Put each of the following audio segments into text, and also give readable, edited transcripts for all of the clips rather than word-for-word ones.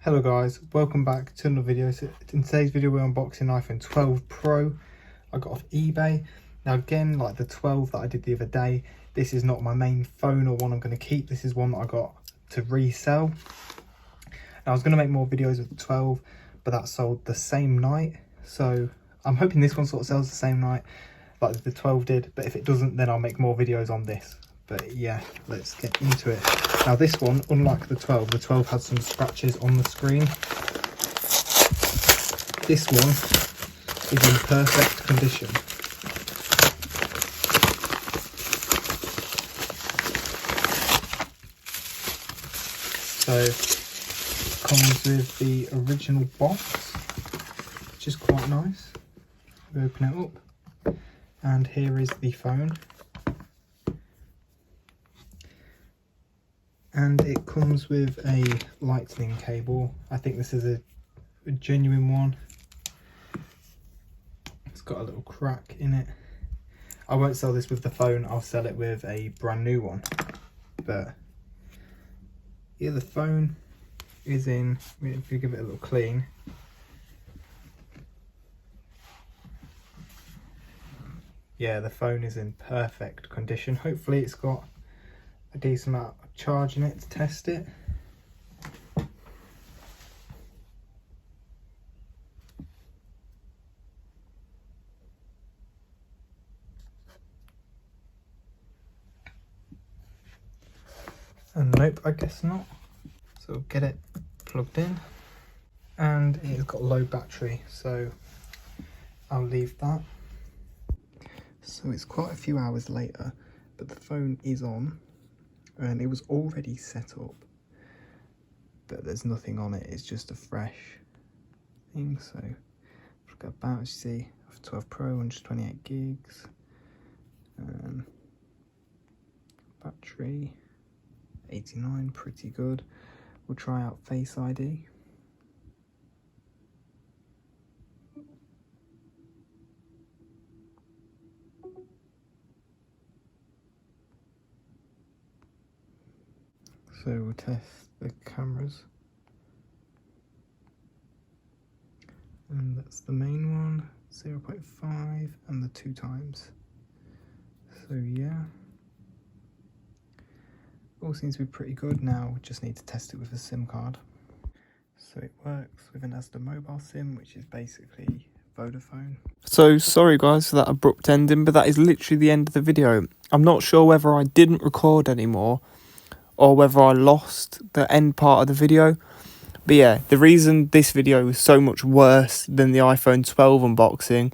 Hello guys, welcome back to another video. So in today's video we're unboxing iPhone 12 Pro. I got off eBay. Now again, like the 12 that I did the other day, this is not my main phone or one I'm going to keep. This is one that I got to resell. Now I was going to make more videos with the 12, but that sold the same night. So I'm hoping this one sort of sells the same night like the 12 did, but if it doesn't, then I'll make more videos on this. But yeah, let's get into it. Now this one, unlike the 12 had some scratches on the screen. This one is in perfect condition. So it comes with the original box, which is quite nice. We open it up, and here is the phone. And it comes with a lightning cable. I think this is a genuine one. It's got a little crack in it. I won't sell this with the phone, I'll sell it with a brand new one. But yeah, the phone is in, if you give it a little clean, yeah, the phone is in perfect condition. Hopefully it's got a decent amount of charge in it to test it. And nope, I guess not. So we'll get it plugged in, and it's got low battery, so I'll leave that. So it's quite a few hours later, but the phone is on. And it was already set up, but there's nothing on it, it's just a fresh thing. So look at about, you see, 12 Pro, 128 gigs, battery 89, pretty good. We'll try out Face ID. So we'll test the cameras, and that's the main one, 0.5 and the 2 times. So yeah, all seems to be pretty good. Now we just need to test it with a SIM card. So it works with an Asda mobile SIM, which is basically Vodafone. So sorry guys for that abrupt ending, but that is literally the end of the video. I'm not sure whether I didn't record anymore or whether I lost the end part of the video. But yeah, the reason this video was so much worse than the iPhone 12 unboxing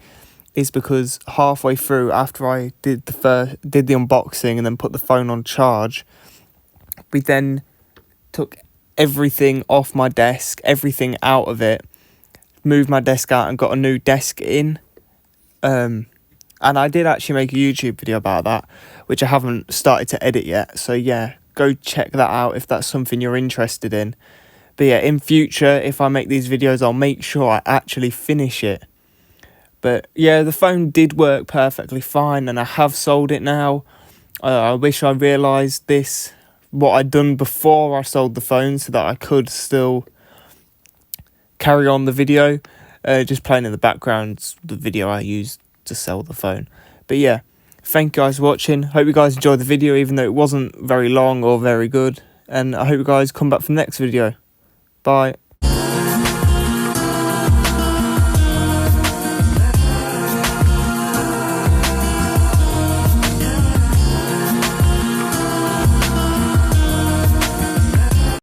is because halfway through, after I did the unboxing and then put the phone on charge, we then took everything off my desk, everything out of it, moved my desk out and got a new desk in. And I did actually make a YouTube video about that, which I haven't started to edit yet. So yeah, go check that out if that's something you're interested in. But yeah, in future, if I make these videos, I'll make sure I actually finish it. But yeah, the phone did work perfectly fine, and I have sold it now. I wish I realised this, what I'd done before I sold the phone, so that I could still carry on the video. Just playing in the background, the video I used to sell the phone. But yeah, thank you guys for watching. Hope you guys enjoyed the video, even though it wasn't very long or very good. And I hope you guys come back for the next video. Bye.